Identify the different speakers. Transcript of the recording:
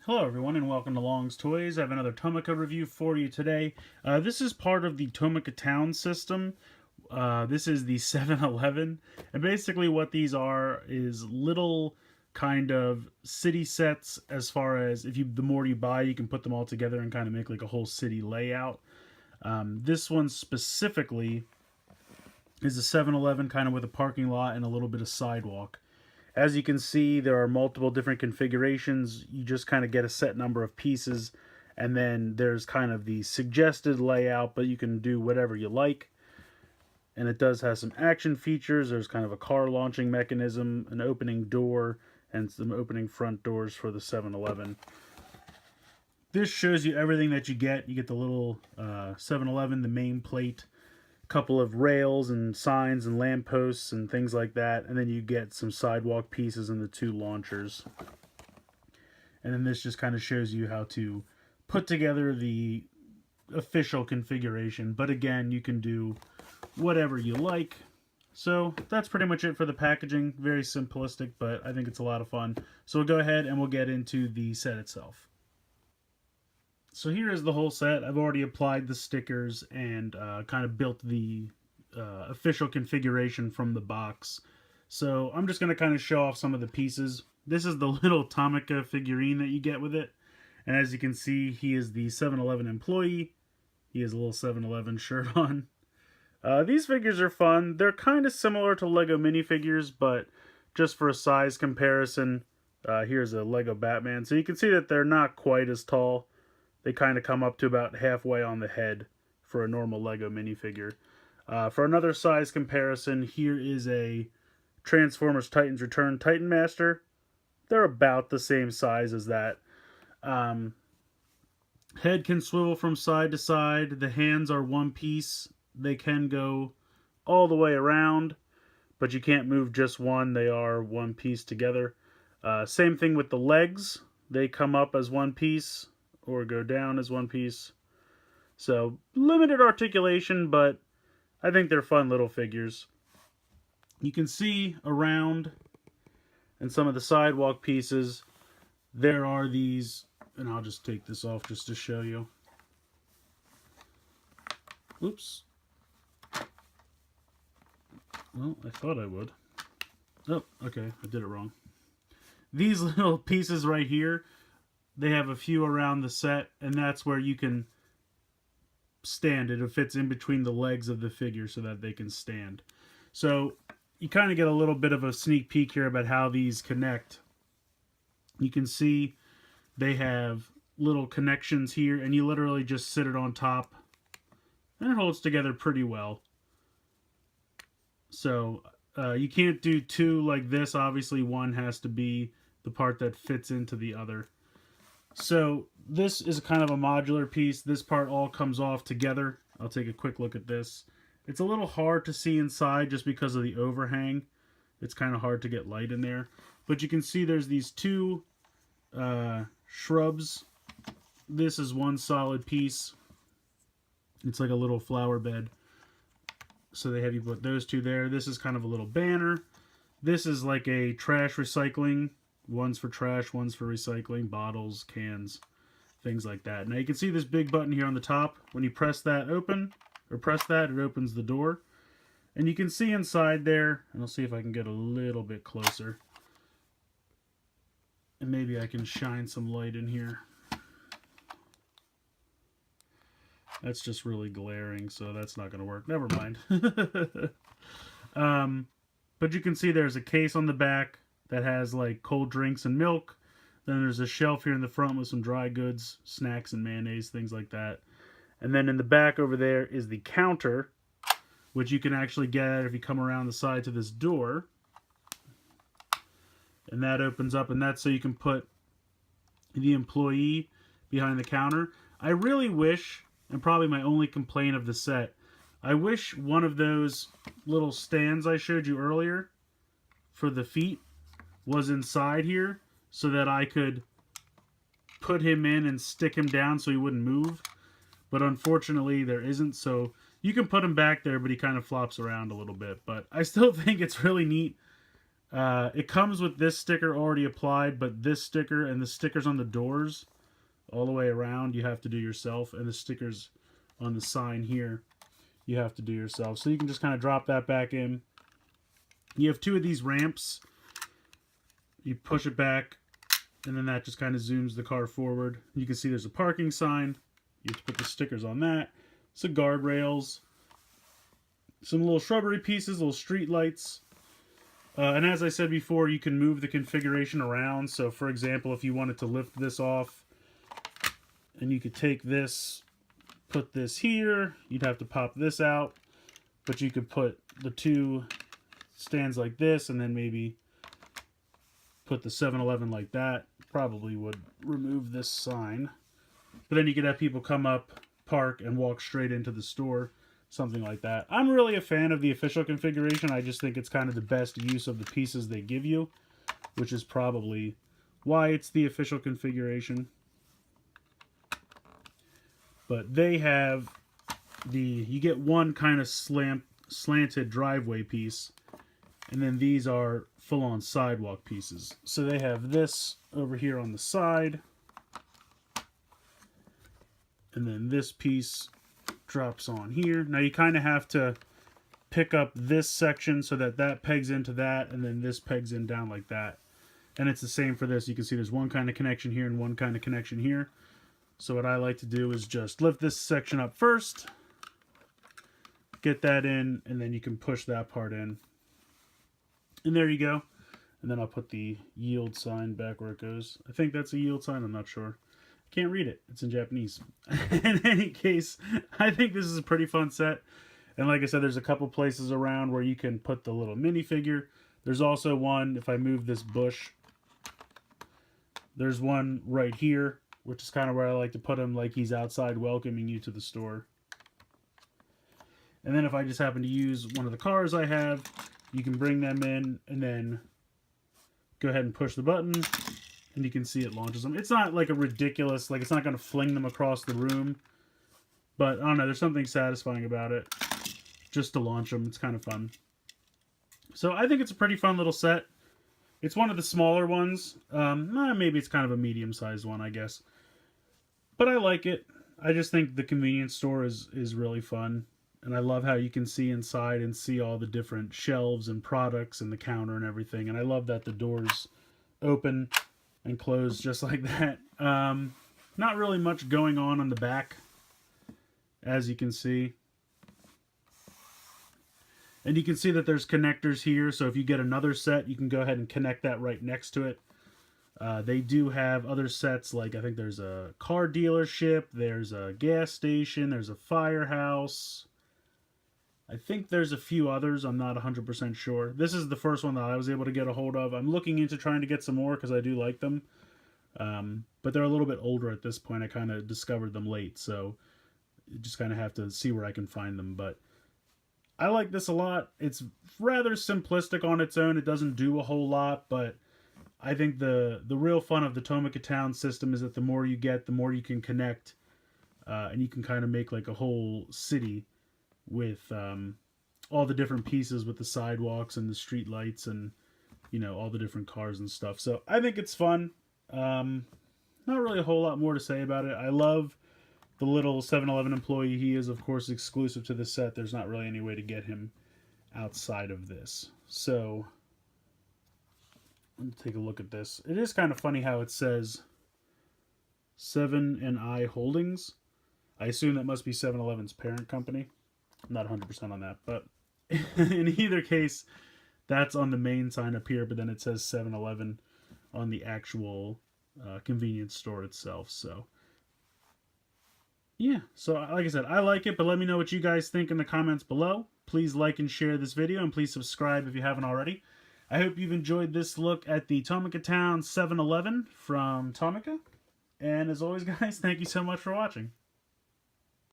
Speaker 1: Hello everyone and welcome to Long's Toys. I have another Tomica review for you today. This is part of the Tomica Town system. This is the 7-Eleven. And basically what these are is little kind of city sets as far as the more you buy, you can put them all together and kind of make like a whole city layout. This one specifically is a 7-Eleven kind of with a parking lot and a little bit of sidewalk. As you can see, there are multiple different configurations. You just kind of get a set number of pieces, and then there's kind of the suggested layout, but you can do whatever you like. And it does have some action features. There's kind of a car launching mechanism, an opening door, and some opening front doors for the 7-Eleven. This shows you everything that you get. You get the little 7-Eleven, the main plate, couple of rails and signs and lampposts and things like that, and then you get some sidewalk pieces and the two launchers. And then this just kind of shows you how to put together the official configuration, but again, you can do whatever you like. So that's pretty much it for the packaging. Very simplistic, but I think it's a lot of fun. So we'll go ahead and we'll get into the set itself. So here is the whole set. I've already applied the stickers and kind of built the official configuration from the box. So I'm just going to kind of show off some of the pieces. This is the little Tomica figurine that you get with it. And as you can see, he is the 7-Eleven employee. He has a little 7-Eleven shirt on. These figures are fun. They're kind of similar to Lego minifigures, but just for a size comparison, here's a Lego Batman. So you can see that they're not quite as tall. They kind of come up to about halfway on the head for a normal Lego minifigure. For another size comparison, here is a Transformers Titans Return Titan Master. They're about the same size as that. Head can swivel from side to side. The hands are one piece. They can go all the way around, but you can't move just one. They are one piece together. Same thing with the legs. They come up as one piece or go down as one piece. So limited articulation, but I think they're fun little figures. You can see around and some of the sidewalk pieces, there are these, and I'll just take this off just to show you. Oops. Well, I thought I would. Oh, okay, I did it wrong. These little pieces right here, they have a few around the set, and that's where you can stand it. It fits in between the legs of the figure so that they can stand. So you kind of get a little bit of a sneak peek here about how these connect. You can see they have little connections here, and you literally just sit it on top, and it holds together pretty well. So you can't do two like this. Obviously, one has to be the part that fits into the other. So this is kind of a modular piece. This part all comes off together. I'll take a quick look at this. It's a little hard to see inside just because of the overhang. It's kind of hard to get light in there. But you can see there's these two shrubs. This is one solid piece. It's like a little flower bed. So they have you put those two there. This is kind of a little banner. This is like a trash recycling. One's for trash, one's for recycling, bottles, cans, things like that. Now you can see this big button here on the top. When you press that open, or press that, it opens the door. And you can see inside there, and I'll see if I can get a little bit closer. And maybe I can shine some light in here. That's just really glaring, so that's not going to work. Never mind. But you can see there's a case on the back that has like cold drinks and milk. Then there's a shelf here in the front with some dry goods, snacks and mayonnaise, things like that. And then in the back over there is the counter, which you can actually get at if you come around the side to this door. And that opens up, and that's so you can put the employee behind the counter. I really wish, and probably my only complaint of the set, I wish one of those little stands I showed you earlier for the feet was inside here so that I could put him in and stick him down so he wouldn't move. But unfortunately there isn't, so you can put him back there, but he kind of flops around a little bit. But I still think it's really neat. It comes with this sticker already applied, but this sticker and the stickers on the doors all the way around you have to do yourself, and the stickers on the sign here you have to do yourself. So you can just kind of drop that back in. You have two of these ramps. You push it back, and then that just kind of zooms the car forward. You can see there's a parking sign. You have to put the stickers on that. Some guardrails. Some little shrubbery pieces, little street lights. And as I said before, you can move the configuration around. So for example, if you wanted to lift this off, and you could take this, put this here, you'd have to pop this out. But you could put the two stands like this, and then maybe put the 7-Eleven like that. Probably would remove this sign. But then you could have people come up, park, and walk straight into the store. Something like that. I'm really a fan of the official configuration. I just think it's kind of the best use of the pieces they give you, which is probably why it's the official configuration. But they have you get one kind of slanted driveway piece, and then these are full-on sidewalk pieces. So they have this over here on the side, and then this piece drops on here. Now you kind of have to pick up this section so that that pegs into that, and then this pegs in down like that. And it's the same for this. You can see there's one kind of connection here and one kind of connection here. So what I like to do is just lift this section up first, get that in, and then you can push that part in. And there you go. And then I'll put the yield sign back where it goes. I think that's a yield sign, I'm not sure. Can't read it. It's in Japanese. In any case, I think this is a pretty fun set. And like I said, there's a couple places around where you can put the little minifigure. There's also one, if I move this bush, there's one right here, which is kind of where I like to put him, like he's outside welcoming you to the store. And then if I just happen to use one of the cars I have, you can bring them in and then go ahead and push the button. And you can see it launches them. It's not like a ridiculous, like it's not going to fling them across the room. But I don't know, there's something satisfying about it. Just to launch them, it's kind of fun. So I think it's a pretty fun little set. It's one of the smaller ones. Maybe it's kind of a medium-sized one, I guess. But I like it. I just think the convenience store is really fun. And I love how you can see inside and see all the different shelves and products and the counter and everything. And I love that the doors open and close just like that. Not really much going on the back, as you can see. And you can see that there's connectors here, so if you get another set, you can go ahead and connect that right next to it. They do have other sets, like I think there's a car dealership, there's a gas station, there's a firehouse. I think there's a few others, I'm not 100% sure. This is the first one that I was able to get a hold of. I'm looking into trying to get some more because I do like them. But they're a little bit older at this point. I kind of discovered them late, so you just kind of have to see where I can find them. But I like this a lot. It's rather simplistic on its own. It doesn't do a whole lot, but I think the real fun of the Tomica Town system is that the more you get, the more you can connect. And you can kind of make like a whole city with all the different pieces with the sidewalks and the street lights and, you know, all the different cars and stuff. So I think it's fun. Not really a whole lot more to say about it. I love the little 7-Eleven employee. He is, of course, exclusive to the set. There's not really any way to get him outside of this. So let me take a look at this. It is kind of funny how it says 7&I Holdings. I assume that must be 7-Eleven's parent company. I'm not 100% on that, but in either case, that's on the main sign up here, but then it says 7-Eleven on the actual convenience store itself. So yeah, so like I said, I like it, but let me know what you guys think in the comments below. Please like and share this video, and please subscribe if you haven't already. I hope you've enjoyed this look at the Tomica Town 7-Eleven from Tomica. And as always, guys, thank you so much for watching.